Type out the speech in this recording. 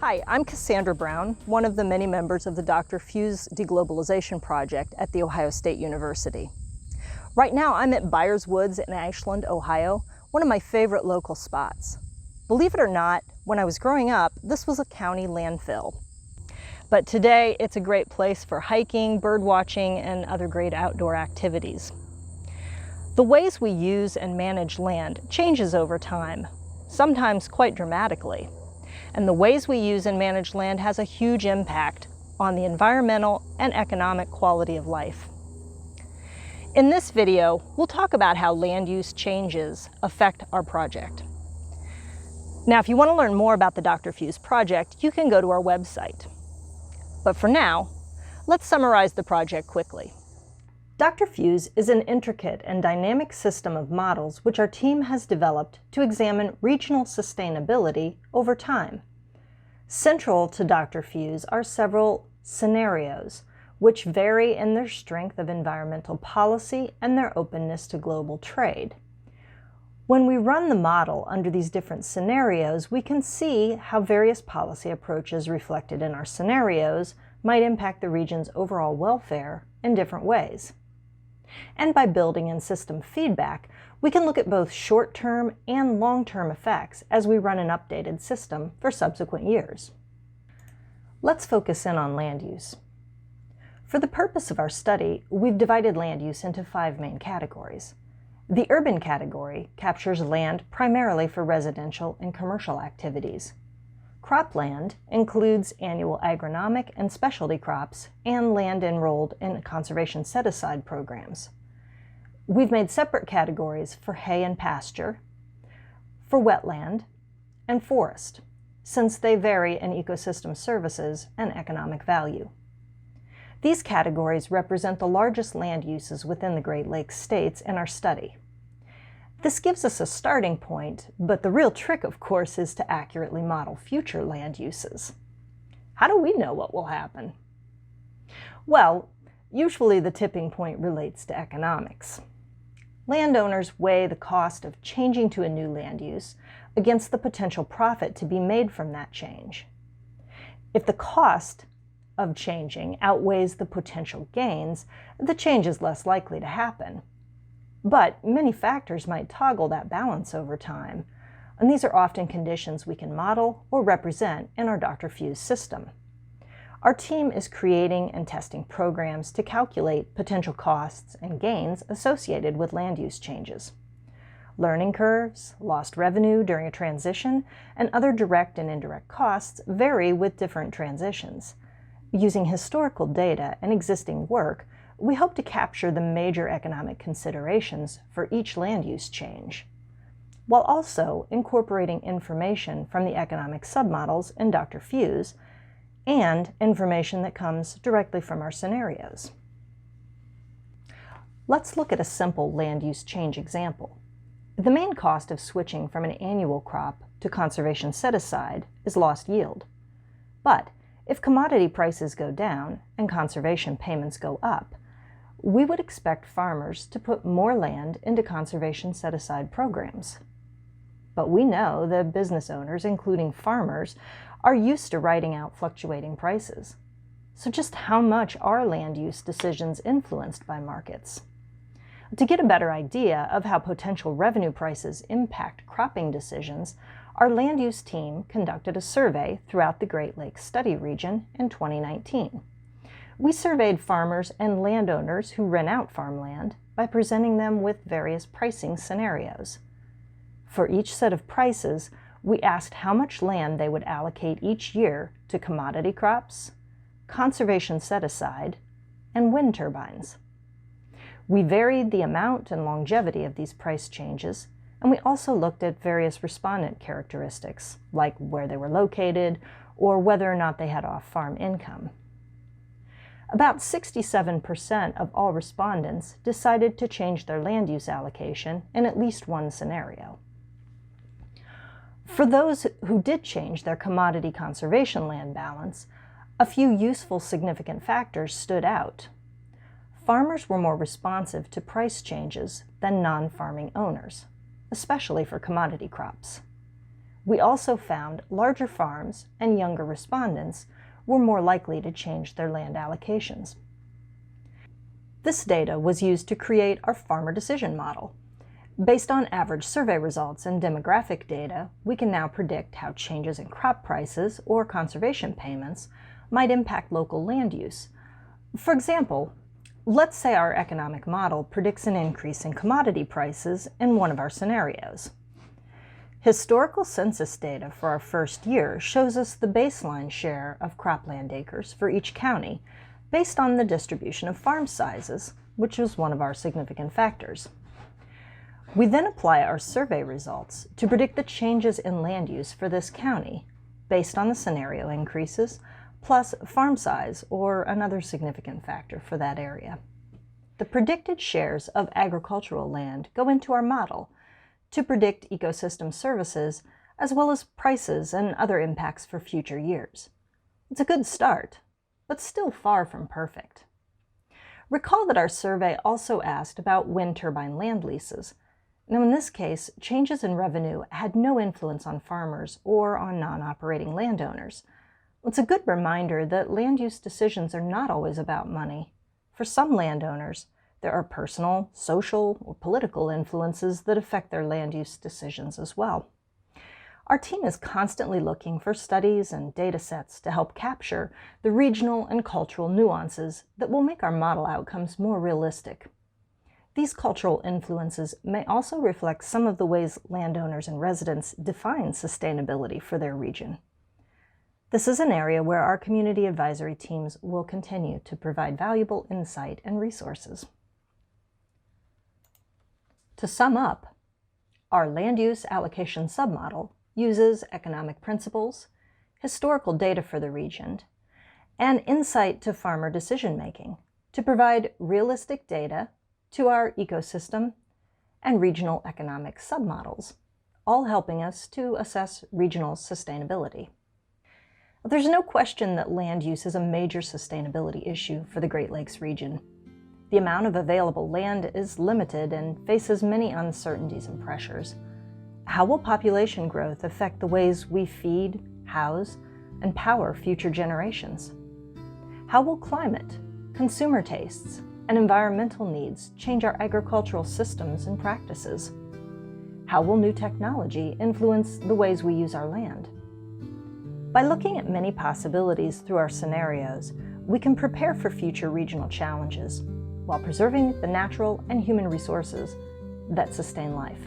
Hi, I'm Cassandra Brown, one of the many members of the DRFEWS Deglobalization Project at The Ohio State University. Right now I'm at Byers Woods in Ashland, Ohio, one of my favorite local spots. Believe it or not, when I was growing up, this was a county landfill. But today it's a great place for hiking, bird watching, and other great outdoor activities. The ways we use and manage land changes over time, sometimes quite dramatically. And the ways we use and manage land has a huge impact on the environmental and economic quality of life. In this video, we'll talk about how land use changes affect our project. Now, if you want to learn more about the DRFEWS project, you can go to our website. But for now, let's summarize the project quickly. DRFEWS is an intricate and dynamic system of models which our team has developed to examine regional sustainability over time. Central to DRFEWS are several scenarios, which vary in their strength of environmental policy and their openness to global trade. When we run the model under these different scenarios, we can see how various policy approaches reflected in our scenarios might impact the region's overall welfare in different ways. And by building in system feedback, we can look at both short-term and long-term effects as we run an updated system for subsequent years. Let's focus in on land use. For the purpose of our study, we've divided land use into 5 main categories. The urban category captures land primarily for residential and commercial activities. Cropland includes annual agronomic and specialty crops and land enrolled in conservation set-aside programs. We've made separate categories for hay and pasture, for wetland, and forest, since they vary in ecosystem services and economic value. These categories represent the largest land uses within the Great Lakes states in our study. This gives us a starting point, but the real trick, of course, is to accurately model future land uses. How do we know what will happen? Well, usually the tipping point relates to economics. Landowners weigh the cost of changing to a new land use against the potential profit to be made from that change. If the cost of changing outweighs the potential gains, the change is less likely to happen. But many factors might toggle that balance over time, and these are often conditions we can model or represent in our DRFEWS system. Our team is creating and testing programs to calculate potential costs and gains associated with land use changes. Learning curves, lost revenue during a transition, and other direct and indirect costs vary with different transitions. Using historical data and existing work, we hope to capture the major economic considerations for each land use change, while also incorporating information from the economic submodels in DRFEWS and information that comes directly from our scenarios. Let's look at a simple land use change example. The main cost of switching from an annual crop to conservation set-aside is lost yield. But if commodity prices go down and conservation payments go up, we would expect farmers to put more land into conservation set-aside programs. But we know that business owners, including farmers, are used to riding out fluctuating prices. So just how much are land use decisions influenced by markets? To get a better idea of how potential revenue prices impact cropping decisions, our land use team conducted a survey throughout the Great Lakes study region in 2019. We surveyed farmers and landowners who rent out farmland by presenting them with various pricing scenarios. For each set of prices, we asked how much land they would allocate each year to commodity crops, conservation set-aside, and wind turbines. We varied the amount and longevity of these price changes, and we also looked at various respondent characteristics, like where they were located or whether or not they had off-farm income. About 67% of all respondents decided to change their land use allocation in at least one scenario. For those who did change their commodity conservation land balance, a few useful significant factors stood out. Farmers were more responsive to price changes than non-farming owners, especially for commodity crops. We also found larger farms and younger respondents were more likely to change their land allocations. This data was used to create our farmer decision model. Based on average survey results and demographic data, we can now predict how changes in crop prices or conservation payments might impact local land use. For example, let's say our economic model predicts an increase in commodity prices in one of our scenarios. Historical census data for our first year shows us the baseline share of cropland acres for each county based on the distribution of farm sizes, which was one of our significant factors. We then apply our survey results to predict the changes in land use for this county based on the scenario increases plus farm size or another significant factor for that area. The predicted shares of agricultural land go into our model to predict ecosystem services as well as prices and other impacts for future years. It's a good start, but still far from perfect. Recall that our survey also asked about wind turbine land leases. Now in this case, changes in revenue had no influence on farmers or on non-operating landowners. It's a good reminder that land use decisions are not always about money. For some landowners, there are personal, social, or political influences that affect their land use decisions as well. Our team is constantly looking for studies and data sets to help capture the regional and cultural nuances that will make our model outcomes more realistic. These cultural influences may also reflect some of the ways landowners and residents define sustainability for their region. This is an area where our community advisory teams will continue to provide valuable insight and resources. To sum up, our land use allocation submodel uses economic principles, historical data for the region, and insight to farmer decision-making to provide realistic data to our ecosystem and regional economic submodels, all helping us to assess regional sustainability. There's no question that land use is a major sustainability issue for the Great Lakes region. The amount of available land is limited and faces many uncertainties and pressures. How will population growth affect the ways we feed, house, and power future generations? How will climate, consumer tastes, and environmental needs change our agricultural systems and practices? How will new technology influence the ways we use our land? By looking at many possibilities through our scenarios, we can prepare for future regional challenges while preserving the natural and human resources that sustain life.